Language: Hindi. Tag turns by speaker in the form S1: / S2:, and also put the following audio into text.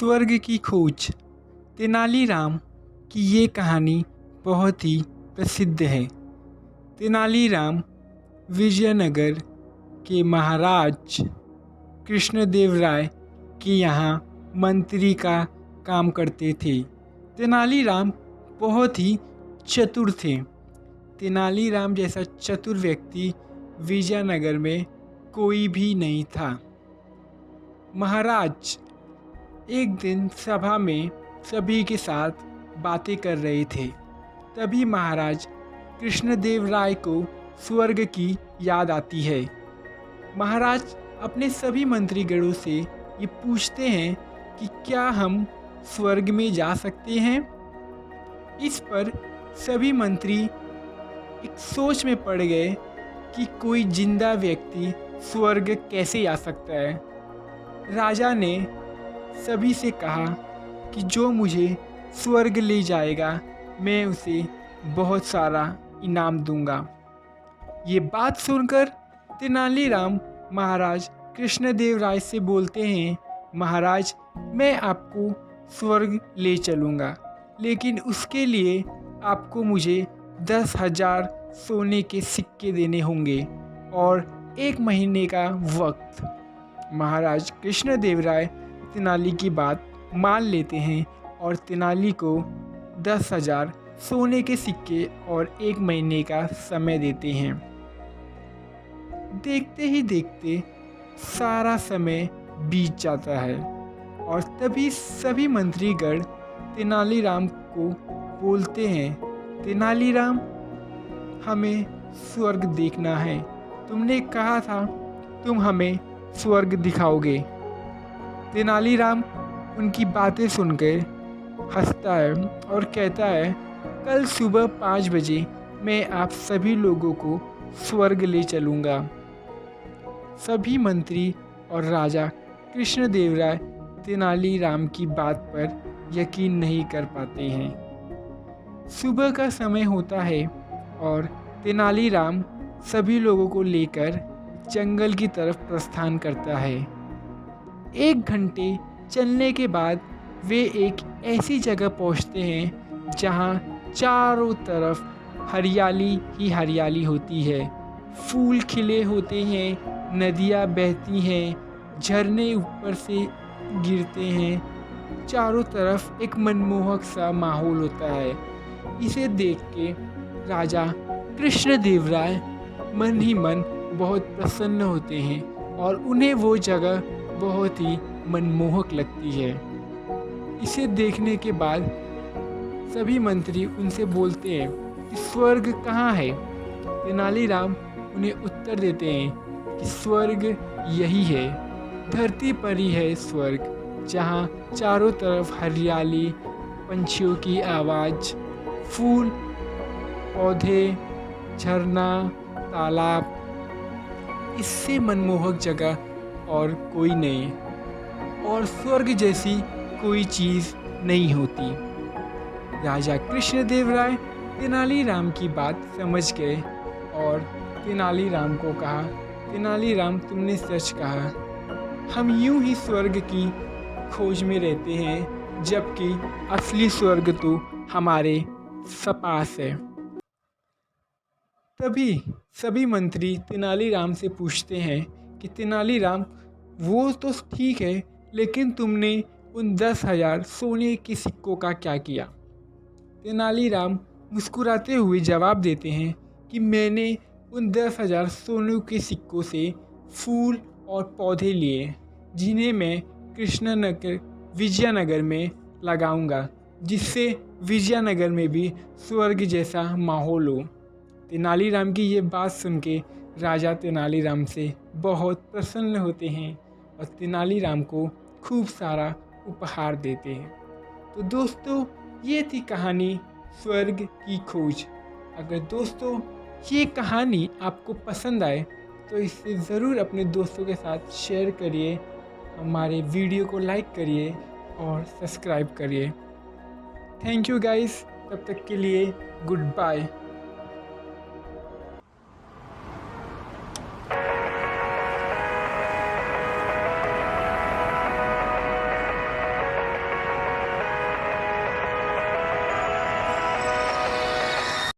S1: स्वर्ग की खोज। तेनालीराम की ये कहानी बहुत ही प्रसिद्ध है। तेनालीराम विजयनगर के महाराज कृष्णदेवराय के यहाँ मंत्री का काम करते थे। तेनालीराम बहुत ही चतुर थे। तेनालीराम जैसा चतुर व्यक्ति विजयनगर में कोई भी नहीं था। महाराज एक दिन सभा में सभी के साथ बातें कर रहे थे। तभी महाराज कृष्णदेवराय को स्वर्ग की याद आती है। महाराज अपने सभी मंत्रीगणों से ये पूछते हैं कि क्या हम स्वर्ग में जा सकते हैं। इस पर सभी मंत्री एक सोच में पड़ गए कि कोई जिंदा व्यक्ति स्वर्ग कैसे आ सकता है। राजा ने सभी से कहा कि जो मुझे स्वर्ग ले जाएगा मैं उसे बहुत सारा इनाम दूंगा। ये बात सुनकर तेनालीराम महाराज कृष्णदेवराय से बोलते हैं, महाराज मैं आपको स्वर्ग ले चलूँगा, लेकिन उसके लिए आपको मुझे 10,000 सोने के सिक्के देने होंगे और 1 महीने का वक्त। महाराज कृष्णदेवराय तेनाली की बात मान लेते हैं और तेनाली को 10,000 सोने के सिक्के और 1 महीने का समय देते हैं। देखते ही देखते सारा समय बीत जाता है और तभी सभी मंत्रीगण तेनालीराम को बोलते हैं, तेनालीराम हमें स्वर्ग देखना है। तुमने कहा था तुम हमें स्वर्ग दिखाओगे। तेनालीराम उनकी बातें सुनकर हंसता है और कहता है, कल सुबह 5 बजे मैं आप सभी लोगों को स्वर्ग ले चलूँगा। सभी मंत्री और राजा कृष्णदेवराय तेनालीराम की बात पर यकीन नहीं कर पाते हैं। सुबह का समय होता है और तेनालीराम सभी लोगों को लेकर जंगल की तरफ प्रस्थान करता है। 1 घंटे चलने के बाद वे एक ऐसी जगह पहुंचते हैं जहां चारों तरफ हरियाली ही हरियाली होती है। फूल खिले होते हैं, नदियां बहती हैं, झरने ऊपर से गिरते हैं। चारों तरफ एक मनमोहक सा माहौल होता है। इसे देख के राजा कृष्णदेवराय मन ही मन बहुत प्रसन्न होते हैं और उन्हें वो जगह बहुत ही मनमोहक लगती है। इसे देखने के बाद सभी मंत्री उनसे बोलते हैं कि स्वर्ग कहाँ है। तेनालीराम उन्हें उत्तर देते हैं कि स्वर्ग यही है, धरती पर ही है स्वर्ग, जहाँ चारों तरफ हरियाली, पंछियों की आवाज़, फूल, पौधे, झरना, तालाब, इससे मनमोहक जगह और कोई नहीं और स्वर्ग जैसी कोई चीज़ नहीं होती। राजा कृष्णदेवराय तेनालीराम की बात समझ गए और तेनालीराम को कहा, तेनालीराम तुमने सच कहा, हम यूं ही स्वर्ग की खोज में रहते हैं, जबकि असली स्वर्ग तो हमारे पास है। तभी सभी मंत्री तेनालीराम से पूछते हैं कि तेनालीराम वो तो ठीक है, लेकिन तुमने उन 10,000 सोने के सिक्कों का क्या किया। तेनालीराम मुस्कुराते हुए जवाब देते हैं कि मैंने उन 10,000 सोने के सिक्कों से फूल और पौधे लिए, जिन्हें मैं कृष्णनगर विजयनगर में लगाऊंगा, जिससे विजयनगर में भी स्वर्ग जैसा माहौल हो। तेनालीराम की ये बात सुन के राजा तेनालीराम से बहुत प्रसन्न होते हैं और तेनालीराम को खूब सारा उपहार देते हैं। तो दोस्तों, ये थी कहानी स्वर्ग की खोज। अगर दोस्तों ये कहानी आपको पसंद आए तो इसे ज़रूर अपने दोस्तों के साथ शेयर करिए, हमारे वीडियो को लाइक करिए और सब्सक्राइब करिए। थैंक यू गाइस, तब तक के लिए गुड बाय।